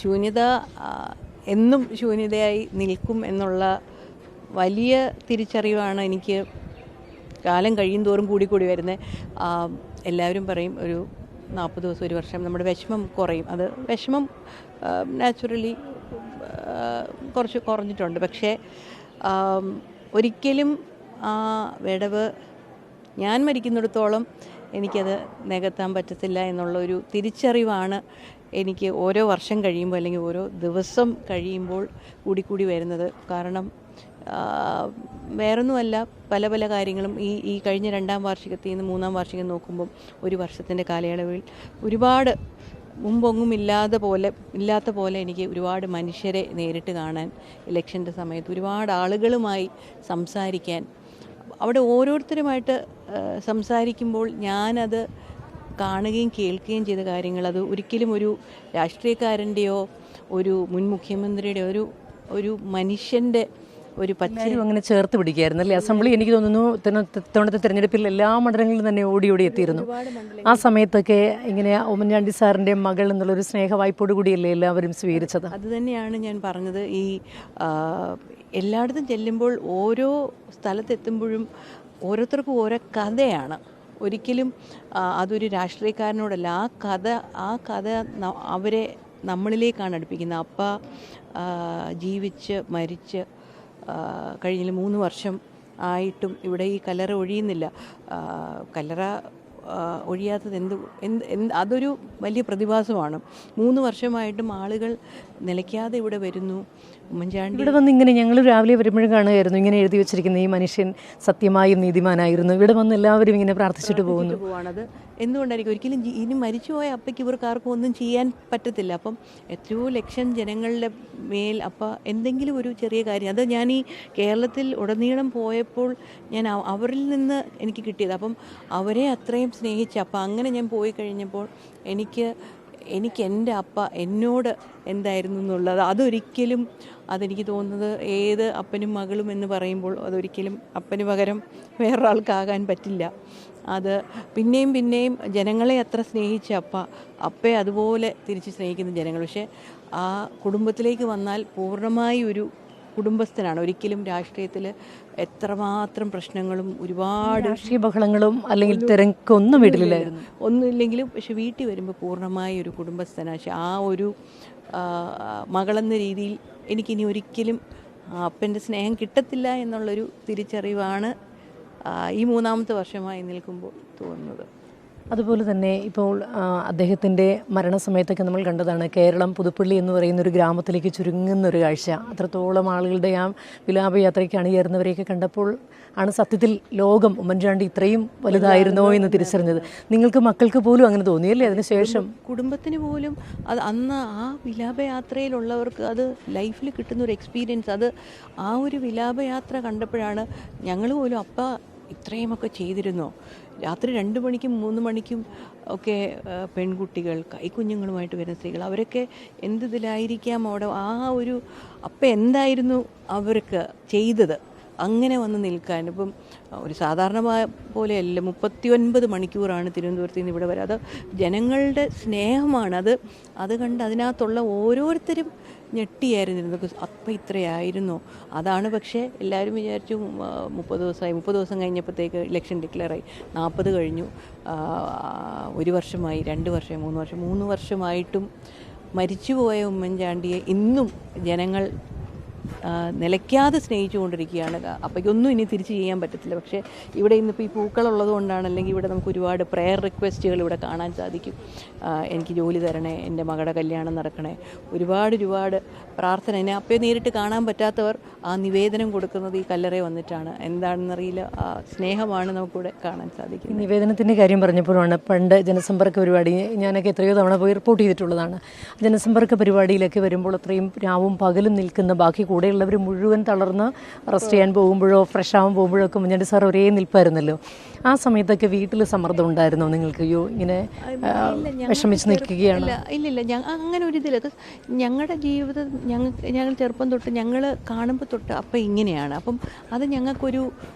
ശൂന്യത എന്നും ശൂന്യതയായി നിൽക്കും എന്നുള്ള വലിയ തിരിച്ചറിവാണ് എനിക്ക് കാലം കഴിയും തോറും കൂടിക്കൂടി വരുന്നത്. എല്ലാവരും പറയും ഒരു 40 ദിവസം, ഒരു വർഷം നമ്മുടെ വിഷമം കുറയും. അത് വിഷമം നാച്ചുറലി കുറച്ച് കുറഞ്ഞിട്ടുണ്ട്. പക്ഷേ ഒരിക്കലും ആ വിടവ് ഞാൻ മരിക്കുന്നിടത്തോളം എനിക്കത് നികത്താൻ പറ്റത്തില്ല എന്നുള്ളൊരു തിരിച്ചറിവാണ് എനിക്ക് ഓരോ വർഷം കഴിയുമ്പോൾ അല്ലെങ്കിൽ ഓരോ ദിവസം കഴിയുമ്പോൾ കൂടിക്കൂടി വരുന്നത്. കാരണം വേറൊന്നുമല്ല, പല പല കാര്യങ്ങളും ഈ കഴിഞ്ഞ 2ാം വാർഷികത്തിൽ നിന്ന് 3ാം വാർഷികം നോക്കുമ്പം ഒരു വർഷത്തിൻ്റെ കാലയളവിൽ ഒരുപാട് മുമ്പൊന്നും ഇല്ലാത്ത പോലെ എനിക്ക് ഒരുപാട് മനുഷ്യരെ നേരിട്ട് കാണാൻ, ഇലക്ഷൻ്റെ സമയത്ത് ഒരുപാട് ആളുകളുമായി സംസാരിക്കാൻ, അവിടെ ഓരോരുത്തരുമായിട്ട് സംസാരിക്കുമ്പോൾ ഞാനത് കാണുകയും കേൾക്കുകയും ചെയ്ത കാര്യങ്ങൾ അത് ഒരിക്കലും ഒരു രാഷ്ട്രീയക്കാരൻ്റെയോ ഒരു മുൻ മുഖ്യമന്ത്രിയുടെയോ ഒരു മനുഷ്യൻ്റെ ഒരു പച്ചയും അങ്ങനെ ചേർത്ത് പിടിക്കുകയായിരുന്നു അല്ലേ അസംബ്ലി? എനിക്ക് തോന്നുന്നു ഇത്തവണത്തെ തിരഞ്ഞെടുപ്പിൽ എല്ലാ മണ്ഡലങ്ങളിലും തന്നെ ഓടി എത്തിയിരുന്നു. ആ സമയത്തൊക്കെ ഇങ്ങനെ ഉമ്മൻചാണ്ടി സാറിൻ്റെ മകൾ എന്നുള്ളൊരു സ്നേഹവായ്പോട് കൂടിയല്ലേ എല്ലാവരും സ്വീകരിച്ചത്? അത് തന്നെയാണ് ഞാൻ പറഞ്ഞത്. ഈ എല്ലായിടത്തും ചെല്ലുമ്പോൾ ഓരോ സ്ഥലത്തെത്തുമ്പോഴും ഓരോരുത്തർക്കും ഓരോ കഥയാണ്. ഒരിക്കലും അതൊരു രാഷ്ട്രീയക്കാരനോടല്ല. ആ കഥ അവരെ നമ്മളിലേക്കാണ് അടുപ്പിക്കുന്നത്. അപ്പ ജീവിച്ച് മരിച്ച് കഴിഞ്ഞ 3 വർഷം ആയിട്ടും ഇവിടെ ഈ കല്ലറ ഒഴിയുന്നില്ല. കല്ലറ ഒഴിയാത്തത് അതൊരു വലിയ പ്രതിഭാസമാണ്. 3 വർഷമായിട്ടും ആളുകൾ നിലയ്ക്കാതെ ഇവിടെ വരുന്നു. ഉമ്മൻചാണ്ടി ഇവിടെ വന്ന് ഇങ്ങനെ ഞങ്ങൾ രാവിലെ വരുമ്പോഴും കാണുകയായിരുന്നു ഇങ്ങനെ എഴുതി വെച്ചിരിക്കുന്ന ഈ മനുഷ്യൻ സത്യമായും നീതിമാനായിരുന്നു. ഇവിടെ വന്ന് എല്ലാവരും ഇങ്ങനെ പ്രാർത്ഥിച്ചിട്ട് പോവാണത്. എന്തുകൊണ്ടായിരിക്കും? ഒരിക്കലും ഇനി മരിച്ചുപോയ അപ്പയ്ക്ക് ഇവർക്ക് ആർക്കും ഒന്നും ചെയ്യാൻ പറ്റത്തില്ല. അപ്പം എത്രയോ ലക്ഷം ജനങ്ങളുടെ മേൽ എന്തെങ്കിലും ഒരു ചെറിയ കാര്യം, അത് ഞാൻ ഈ കേരളത്തിൽ ഉടനീളം പോയപ്പോൾ ഞാൻ അവരിൽ നിന്ന് എനിക്ക് കിട്ടിയത്. അപ്പം അവരെ അത്രയും സ്നേഹിച്ച് അങ്ങനെ ഞാൻ പോയി കഴിഞ്ഞപ്പോൾ എനിക്ക് എൻ്റെ അപ്പ എന്നോട് എന്തായിരുന്നു എന്നുള്ളത് അതെനിക്ക് തോന്നുന്നത് അതൊരിക്കലും അപ്പനും മകളും എന്ന് പറയുമ്പോൾ അതൊരിക്കലും അപ്പന് പകരം വേറൊരാൾക്കാകാൻ പറ്റില്ല. അത് പിന്നെയും ജനങ്ങളെ അത്ര സ്നേഹിച്ച അപ്പയെ അതുപോലെ തിരിച്ച് സ്നേഹിക്കുന്ന ജനങ്ങൾ. പക്ഷേ ആ കുടുംബത്തിലേക്ക് വന്നാൽ പൂർണ്ണമായി ഒരു കുടുംബസ്ഥനാണ്. ഒരിക്കലും രാഷ്ട്രീയത്തിൽ എത്രമാത്രം പ്രശ്നങ്ങളും ഒരുപാട് രാഷ്ട്രീയ ബഹളങ്ങളും അല്ലെങ്കിൽ തിരക്കൊന്നും വീട്ടിലില്ലായിരുന്നു, ഒന്നുമില്ലെങ്കിലും പക്ഷെ വീട്ടിൽ വരുമ്പോൾ പൂർണ്ണമായ ഒരു കുടുംബസ്ഥനാണ്. പക്ഷെ ആ ഒരു മകളെന്ന രീതിയിൽ എനിക്കിനി ഒരിക്കലും അപ്പൻ്റെ സ്നേഹം കിട്ടത്തില്ല എന്നുള്ളൊരു തിരിച്ചറിവാണ് ഈ 3ാമത്തെ വർഷമായി നിൽക്കുമ്പോൾ തോന്നുന്നത്. അതുപോലെ തന്നെ ഇപ്പോൾ അദ്ദേഹത്തിൻ്റെ മരണസമയത്തൊക്കെ നമ്മൾ കണ്ടതാണ് കേരളം പുതുപ്പള്ളി എന്ന് പറയുന്ന ഒരു ഗ്രാമത്തിലേക്ക് ചുരുങ്ങുന്നൊരു കാഴ്ച. അത്രത്തോളം ആളുകളുടെ ആ വിലാപയാത്രയ്ക്ക് അണിയേറുന്നവരെയൊക്കെ കണ്ടപ്പോൾ ആണ് സത്യത്തിൽ ലോകം ഉമ്മൻചാണ്ടി ഇത്രയും വലുതായിരുന്നോ എന്ന് തിരിച്ചറിഞ്ഞത്. നിങ്ങൾക്ക് മക്കൾക്ക് പോലും അങ്ങനെ തോന്നിയല്ലേ അതിനുശേഷം? കുടുംബത്തിന് പോലും അത് അന്ന് ആ വിലാപയാത്രയിലുള്ളവർക്ക് അത് ലൈഫിൽ കിട്ടുന്നൊരു എക്സ്പീരിയൻസ്. അത് ആ ഒരു വിലാപയാത്ര കണ്ടപ്പോഴാണ് ഞങ്ങൾ പോലും ഇത്രയുമൊക്കെ ചെയ്തിരുന്നോ? രാത്രി 2 മണിക്കും 3 മണിക്കും ഒക്കെ പെൺകുട്ടികൾ കൈക്കുഞ്ഞുങ്ങളുമായിട്ട് വരുന്ന സ്ത്രീകൾ അവരൊക്കെ എന്തിലായിരിക്കാം അവിടെ ആ ഒരു എന്തായിരുന്നു അവർക്ക് ചെയ്തത് അങ്ങനെ വന്ന് നിൽക്കാൻ. ഇപ്പം ഒരു സാധാരണ പോലെയല്ല, 39 മണിക്കൂറാണ് തിരുവനന്തപുരത്ത് നിന്ന് ഇവിടെ വരെ. അത് ജനങ്ങളുടെ സ്നേഹമാണ്. അത് കണ്ട് അതിനകത്തുള്ള ഓരോരുത്തരും ഞെട്ടിയായിരുന്നു. ഇത്രയായിരുന്നോ? അതാണ്. പക്ഷേ എല്ലാവരും വിചാരിച്ചു 30 ദിവസമായി. 30 ദിവസം കഴിഞ്ഞപ്പോഴത്തേക്ക് ഇലക്ഷൻ ഡിക്ലെയറായി. 40 കഴിഞ്ഞു, 1 വർഷമായി, 2 വർഷമായി, 3 വർഷം. 3 വർഷമായിട്ടും മരിച്ചുപോയ ഉമ്മൻചാണ്ടിയെ ഇന്നും ജനങ്ങൾ നിലയ്ക്കാതെ സ്നേഹിച്ചുകൊണ്ടിരിക്കുകയാണ്. അപ്പോഴൊന്നും ഇനി തിരിച്ച് ചെയ്യാൻ പറ്റത്തില്ല. പക്ഷേ ഇവിടെ ഇന്നിപ്പോൾ ഈ പൂക്കളുള്ളത് കൊണ്ടാണ്, അല്ലെങ്കിൽ ഇവിടെ നമുക്ക് ഒരുപാട് പ്രെയർ റിക്വസ്റ്റുകൾ ഇവിടെ കാണാൻ സാധിക്കും. എനിക്ക് ജോലി തരണേ, എൻ്റെ മകളുടെ കല്യാണം നടക്കണേ, ഒരുപാട് പ്രാർത്ഥന. എന്നെ അപ്പയെ നേരിട്ട് കാണാൻ പറ്റാത്തവർ ആ നിവേദനം കൊടുക്കുന്നത് ഈ കല്ലറയിൽ വന്നിട്ടാണ്. എന്താണെന്നറിയില്ല, ആ സ്നേഹമാണ് നമുക്കിവിടെ കാണാൻ സാധിക്കുന്നത്. നിവേദനത്തിൻ്റെ കാര്യം പറഞ്ഞപ്പോഴാണ് പണ്ട് ജനസമ്പർക്ക പരിപാടി ഞാനൊക്കെ എത്രയോ തവണ പോയി റിപ്പോർട്ട് ചെയ്തിട്ടുള്ളതാണ്. ജനസമ്പർക്ക പരിപാടിയിലൊക്കെ വരുമ്പോൾ അത്രയും രാവും പകലും നിൽക്കുന്ന ബാക്കി കൂടെയുള്ളവർ മുഴുവൻ തളർന്ന് റെസ്റ്റ് ചെയ്യാൻ പോകുമ്പോഴോ ഫ്രഷ് ആവാൻ പോകുമ്പോഴോ ഒക്കെ ഉമ്മൻചാണ്ടി സാർ ഒരേ നിൽപ്പായിരുന്നല്ലോ. ആ സമയത്തൊക്കെ വീട്ടിൽ സമ്മർദ്ദം ഉണ്ടായിരുന്നോ നിങ്ങൾക്ക്? ഇങ്ങനെ വിഷമിച്ച് നിൽക്കുകയാണ്? ഇല്ലില്ല, അങ്ങനെ ഒരു ഇതില്ല. ഞങ്ങളുടെ ജീവിതം ഞങ്ങൾ ചെറുപ്പം തൊട്ട് ഞങ്ങൾ കാണുമ്പോൾ തൊട്ട് അപ്പം ഇങ്ങനെയാണ്. അപ്പം അത് ഞങ്ങൾക്കൊരു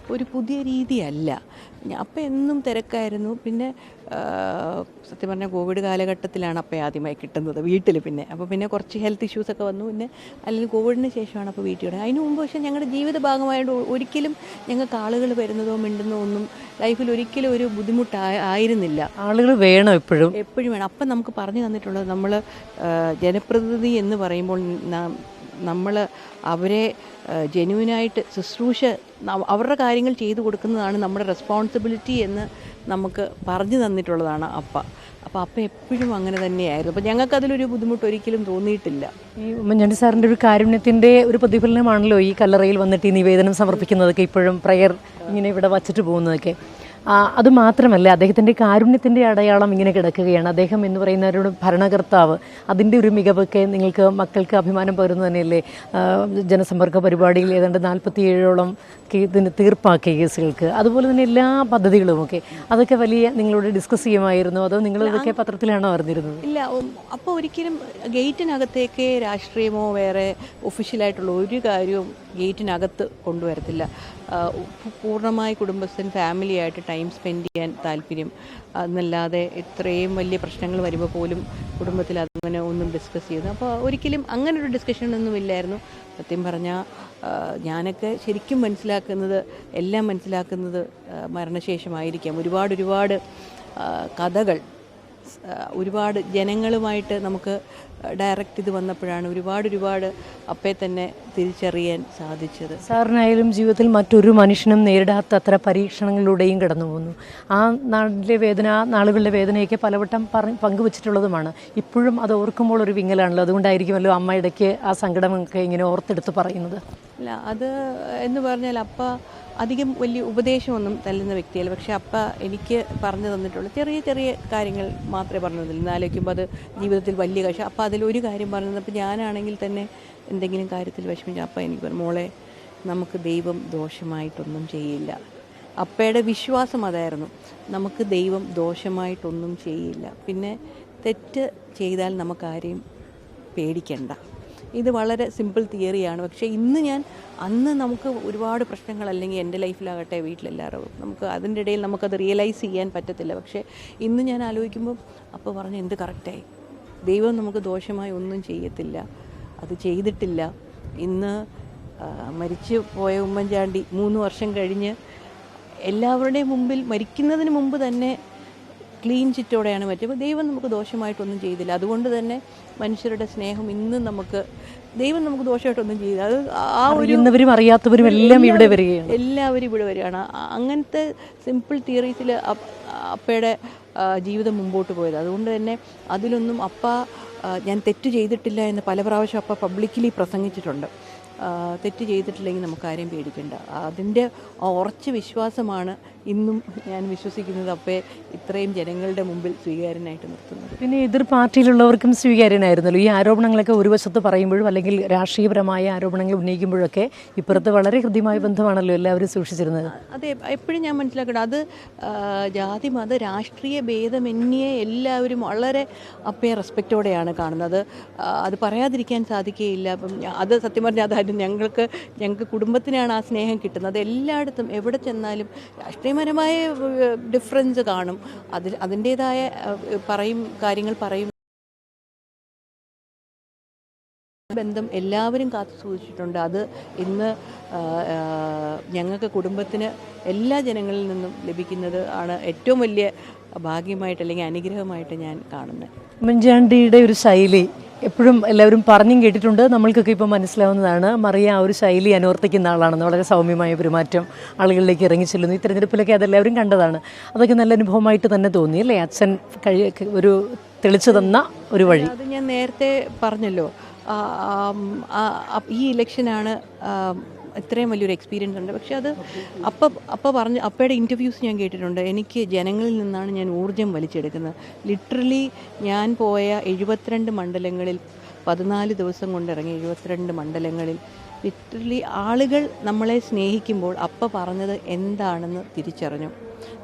പുതിയ രീതിയല്ല. അപ്പം എന്നും തിരക്കായിരുന്നു. പിന്നെ സത്യം പറഞ്ഞാൽ കോവിഡ് കാലഘട്ടത്തിലാണ് അപ്പം ആദ്യമായി കിട്ടുന്നത് വീട്ടിൽ. പിന്നെ കുറച്ച് ഹെൽത്ത് ഇഷ്യൂസൊക്കെ വന്നു. പിന്നെ അല്ലെങ്കിൽ കോവിഡിന് ശേഷമാണ് അപ്പോൾ വീട്ടിൽ. അതിന് മുമ്പ് പക്ഷേ ഞങ്ങളുടെ ജീവിത ഭാഗമായിട്ട് ഒരിക്കലും ഞങ്ങൾക്ക് ആളുകൾ വരുന്നതോ മിണ്ടുന്നതോ ഒന്നും ലൈഫിൽ ഒരിക്കലും ഒരു ബുദ്ധിമുട്ടായിരുന്നില്ല. ആളുകൾ വേണം എപ്പോഴും വേണം. അപ്പം നമുക്ക് പറഞ്ഞു തന്നിട്ടുള്ളത്, നമ്മൾ ജനപ്രതിനിധി എന്ന് പറയുമ്പോൾ നമ്മൾ അവരെ ജെന്യുവിനായിട്ട് ശുശ്രൂഷ, അവരുടെ കാര്യങ്ങൾ ചെയ്തു കൊടുക്കുന്നതാണ് നമ്മുടെ റെസ്പോൺസിബിലിറ്റി എന്ന് നമുക്ക് പറഞ്ഞു തന്നിട്ടുള്ളതാണ് അപ്പം എപ്പോഴും അങ്ങനെ തന്നെയായിരുന്നു. അപ്പം ഞങ്ങൾക്കതിലൊരു ബുദ്ധിമുട്ട് ഒരിക്കലും തോന്നിയിട്ടില്ല. ഈ ഉമ്മൻചാണ്ടി സാറിൻ്റെ ഒരു കാരുണ്യത്തിൻ്റെ ഒരു പ്രതിഫലനമാണല്ലോ ഈ കല്ലറയിൽ വന്നിട്ട് ഈ നിവേദനം സമർപ്പിക്കുന്നതൊക്കെ, ഇപ്പോഴും പ്രയർ ഇങ്ങനെ ഇവിടെ വച്ചിട്ട് പോകുന്നതൊക്കെ. അതുമാത്രമല്ല, അദ്ദേഹത്തിൻ്റെ കാരുണ്യത്തിൻ്റെ അടയാളം ഇങ്ങനെ കിടക്കുകയാണ്. അദ്ദേഹം എന്ന് പറയുന്നവരോട് ഭരണകർത്താവ്, അതിൻ്റെ ഒരു മികവൊക്കെ നിങ്ങൾക്ക് മക്കൾക്ക് അഭിമാനം പകരുന്നു തന്നെയല്ലേ? ജനസമ്പർക്ക പരിപാടിയിൽ ഏതാണ്ട് 47ഓളം ഇതിന് തീർപ്പാക്കിയ കേസുകൾക്ക്, അതുപോലെ തന്നെ എല്ലാ പദ്ധതികളുമൊക്കെ, അതൊക്കെ വലിയ നിങ്ങളോട് ഡിസ്കസ് ചെയ്യുമായിരുന്നു? അതോ നിങ്ങളിതൊക്കെ പത്രത്തിലാണോ അറിഞ്ഞിരുന്നത്? ഇല്ല, അപ്പോൾ ഒരിക്കലും ഗേറ്റിനകത്തേക്ക് രാഷ്ട്രീയമോ വേറെ ഒഫീഷ്യലായിട്ടുള്ള ഒരു കാര്യവും ഗേറ്റിനകത്ത് കൊണ്ടുവരത്തില്ല. പൂർണ്ണമായി കുടുംബസ്ഥൻ ഫാമിലിയായിട്ട് ടൈം സ്പെൻഡ് ചെയ്യാൻ താല്പര്യം എന്നല്ലാതെ ഇത്രയും വലിയ പ്രശ്നങ്ങൾ വരുമ്പോൾ പോലും കുടുംബത്തിൽ അങ്ങനെ ഒന്നും ഡിസ്കസ് ചെയ്യുന്നു. അപ്പോൾ ഒരിക്കലും അങ്ങനൊരു ഡിസ്കഷനൊന്നും ഇല്ലായിരുന്നു. സത്യം പറഞ്ഞാൽ ഞാനൊക്കെ ശരിക്കും എല്ലാം മനസ്സിലാക്കുന്നത് മരണശേഷമായിരിക്കാം. ഒരുപാട് കഥകൾ, ഒരുപാട് ജനങ്ങളുമായിട്ട് നമുക്ക് ഡയറക്റ്റ് ഇത് വന്നപ്പോഴാണ് ഒരുപാട് അപ്പേ തന്നെ തിരിച്ചറിയാൻ സാധിച്ചത്. സാറിനായാലും ജീവിതത്തിൽ മറ്റൊരു മനുഷ്യനും നേരിടാത്ത അത്ര പരീക്ഷണങ്ങളിലൂടെയും കടന്നു പോകുന്നു. ആ നാടിൻ്റെ വേദന, ആ നാളുകളുടെ വേദനയൊക്കെ പലവട്ടം പങ്കുവച്ചിട്ടുള്ളതുമാണ്. ഇപ്പോഴും അത് ഓർക്കുമ്പോൾ ഒരു വിങ്ങലാണല്ലോ. അതുകൊണ്ടായിരിക്കുമല്ലോ അമ്മ ഇടയ്ക്ക് ആ സങ്കടമൊക്കെ ഇങ്ങനെ ഓർത്തെടുത്ത് പറയുന്നത്. അല്ല, അത് എന്ന് പറഞ്ഞാൽ അപ്പ അധികം വലിയ ഉപദേശമൊന്നും തല്ലുന്ന വ്യക്തിയല്ല. പക്ഷെ അപ്പ എനിക്ക് പറഞ്ഞു തന്നിട്ടുള്ള ചെറിയ കാര്യങ്ങൾ മാത്രമേ പറഞ്ഞു തന്നില്ല. എന്നാലോചിക്കുമ്പോൾ അത് ജീവിതത്തിൽ വലിയ കാര്യം. അപ്പം അതിലൊരു കാര്യം പറഞ്ഞു തന്നപ്പോൾ ഞാനാണെങ്കിൽ തന്നെ എന്തെങ്കിലും കാര്യത്തിൽ വിഷമിച്ച അപ്പ എനിക്ക് പറഞ്ഞു, മോളെ, നമുക്ക് ദൈവം ദോഷമായിട്ടൊന്നും ചെയ്യില്ല. അപ്പയുടെ വിശ്വാസം അതായിരുന്നു, നമുക്ക് ദൈവം ദോഷമായിട്ടൊന്നും ചെയ്യില്ല. പിന്നെ തെറ്റ് ചെയ്താൽ നമുക്കാരെയും പേടിക്കണ്ട. ഇത് വളരെ സിമ്പിൾ തിയറിയാണ്. പക്ഷേ അന്ന് നമുക്ക് ഒരുപാട് പ്രശ്നങ്ങൾ, അല്ലെങ്കിൽ എൻ്റെ ലൈഫിലാകട്ടെ വീട്ടിലെല്ലാവരും, നമുക്ക് അതിൻ്റെ ഇടയിൽ നമുക്കത് റിയലൈസ് ചെയ്യാൻ പറ്റത്തില്ല. പക്ഷേ ഇന്ന് ഞാൻ ആലോചിക്കുമ്പോൾ അപ്പോൾ പറഞ്ഞു, എന്ത് കറക്റ്റായി, ദൈവം നമുക്ക് ദോഷമായി ഒന്നും ചെയ്യത്തില്ല, അത് ചെയ്തിട്ടില്ല. ഇന്ന് മരിച്ചു പോയ ഉമ്മൻചാണ്ടി 3 വർഷം കഴിഞ്ഞ് എല്ലാവരുടെയും മുമ്പിൽ മരിക്കുന്നതിന് മുമ്പ് തന്നെ ക്ലീൻ ചിറ്റോടെയാണ് പറ്റിയത്. ദൈവം നമുക്ക് ദോഷമായിട്ടൊന്നും ചെയ്തില്ല. അതുകൊണ്ട് തന്നെ മനുഷ്യരുടെ സ്നേഹം ഇന്നും ദൈവം നമുക്ക് ദോഷമായിട്ടൊന്നും ചെയ്തില്ല. അത് ആ ഒരു അറിയാത്തവരും എല്ലാം ഇവിടെ വരികയാണ്, എല്ലാവരും ഇവിടെ വരികയാണ്. അങ്ങനത്തെ സിമ്പിൾ തിയറീസിൽ അപ്പയുടെ ജീവിതം മുമ്പോട്ട് പോയത്. അതുകൊണ്ട് തന്നെ അതിലൊന്നും ഞാൻ തെറ്റ് ചെയ്തിട്ടില്ല എന്ന് പല പ്രാവശ്യം അപ്പ പബ്ലിക്കലി പ്രസംഗിച്ചിട്ടുണ്ട്. തെറ്റ് ചെയ്തിട്ടില്ലെങ്കിൽ നമുക്കാരെയും പേടിക്കണ്ട. അതിൻ്റെ ഉറച്ച വിശ്വാസമാണ് ഇന്നും ഞാൻ വിശ്വസിക്കുന്നത് അപ്പേ ഇത്രയും ജനങ്ങളുടെ മുമ്പിൽ സ്വീകാര്യനായിട്ട് നിർത്തുന്നത്. പിന്നെ എതിർ പാർട്ടിയിലുള്ളവർക്കും സ്വീകാര്യനായിരുന്നല്ലോ. ഈ ആരോപണങ്ങളൊക്കെ ഒരു വശത്ത് പറയുമ്പോഴും അല്ലെങ്കിൽ രാഷ്ട്രീയപരമായ ആരോപണങ്ങൾ ഉന്നയിക്കുമ്പോഴൊക്കെ ഇപ്പുറത്ത് വളരെ ഹൃദ്യമായ ബന്ധമാണല്ലോ എല്ലാവരും സൂക്ഷിച്ചിരുന്നത്. അതെ, എപ്പോഴും ഞാൻ മനസ്സിലാക്കണം, അത് ജാതി മത രാഷ്ട്രീയ ഭേദമന്യേ എല്ലാവരും വളരെ അപ്പയെ റെസ്പെക്റ്റോടെയാണ് കാണുന്നത്. അത് പറയാതിരിക്കാൻ സാധിക്കുകയില്ല. അപ്പം അത് സത്യം പറഞ്ഞാൽ അതായിരുന്നു ഞങ്ങൾക്ക് കുടുംബത്തിനാണ് ആ സ്നേഹം കിട്ടുന്നത്. എല്ലായിടത്തും എവിടെ ചെന്നാലും രാഷ്ട്രീയപരമായ ഡിഫറൻസ് കാണും, അതിൻ്റേതായ കാര്യങ്ങൾ പറയും. ബന്ധം എല്ലാവരും കാത്തു സൂക്ഷിച്ചിട്ടുണ്ട്. അത് ഇന്ന് ഞങ്ങൾക്ക് കുടുംബത്തിന് എല്ലാ ജനങ്ങളിൽ നിന്നും ലഭിക്കുന്നത് ആണ് ഏറ്റവും വലിയ ഭാഗ്യമായിട്ട് അല്ലെങ്കിൽ അനുഗ്രഹമായിട്ട് ഞാൻ കാണുന്നത്. ഉമ്മൻചാണ്ടിയുടെ ഒരു ശൈലി എപ്പോഴും എല്ലാവരും പറഞ്ഞും കേട്ടിട്ടുണ്ട്, നമ്മൾക്കൊക്കെ ഇപ്പോൾ മനസ്സിലാവുന്നതാണ്. മറിയ ആ ഒരു ശൈലി അനുവർത്തിക്കുന്ന ആളാണെന്ന്. വളരെ സൗമ്യമായ പെരുമാറ്റം, ആളുകളിലേക്ക് ഇറങ്ങി ചെല്ലുന്നു. ഈ തിരഞ്ഞെടുപ്പിലൊക്കെ അതെല്ലാവരും കണ്ടതാണ്. അതൊക്കെ നല്ല അനുഭവമായിട്ട് തന്നെ തോന്നി അല്ലേ? അച്ഛൻ ഒരു തെളിച്ചു തന്ന ഒരു വഴി. അത് ഞാൻ നേരത്തെ പറഞ്ഞല്ലോ, ഈ ഇലക്ഷനാണ് ഇത്രയും വലിയൊരു എക്സ്പീരിയൻസ് ഉണ്ട്. പക്ഷെ അത് അപ്പയുടെ ഇൻ്റർവ്യൂസ് ഞാൻ കേട്ടിട്ടുണ്ട്. എനിക്ക് ജനങ്ങളിൽ നിന്നാണ് ഞാൻ ഊർജ്ജം വലിച്ചെടുക്കുന്നത്. ലിറ്ററലി ഞാൻ പോയ 72 മണ്ഡലങ്ങളിൽ 14 ദിവസം കൊണ്ടിറങ്ങി 72 മണ്ഡലങ്ങളിൽ ലിറ്ററലി ആളുകൾ നമ്മളെ സ്നേഹിക്കുമ്പോൾ പറഞ്ഞത് എന്താണെന്ന് തിരിച്ചറിഞ്ഞു.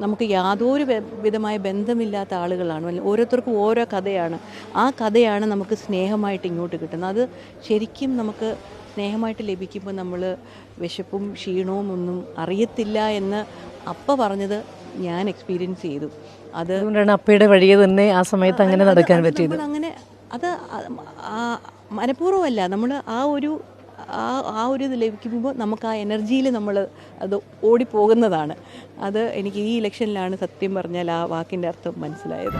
നമുക്ക് യാതൊരു വിധമായ ബന്ധമില്ലാത്ത ആളുകളാണ്, ഓരോരുത്തർക്കും ഓരോ കഥയാണ്. ആ കഥയാണ് നമുക്ക് സ്നേഹമായിട്ട് ഇങ്ങോട്ട് കിട്ടുന്നത്. അത് ശരിക്കും നമുക്ക് സ്നേഹമായിട്ട് ലഭിക്കുമ്പോൾ നമ്മൾ വിശപ്പും ക്ഷീണവും ഒന്നും അറിയത്തില്ല എന്ന് പറഞ്ഞത് ഞാൻ എക്സ്പീരിയൻസ് ചെയ്തു. അത് അതുകൊണ്ടാണ് അപ്പയുടെ വഴിയെ തന്നെ ആ സമയത്ത് അങ്ങനെ നടക്കാൻ പറ്റിയത്. അങ്ങനെ അത് മനഃപൂർവ്വമല്ല, നമ്മൾ ആ ഒരു ഇത് ലഭിക്കുമ്പോൾ നമുക്ക് ആ എനർജിയിൽ നമ്മൾ അത് ഓടിപ്പോകുന്നതാണ്. അത് എനിക്ക് ഈ ഇലക്ഷനിലാണ് സത്യം പറഞ്ഞാൽ ആ വാക്കിൻ്റെ അർത്ഥം മനസ്സിലായത്.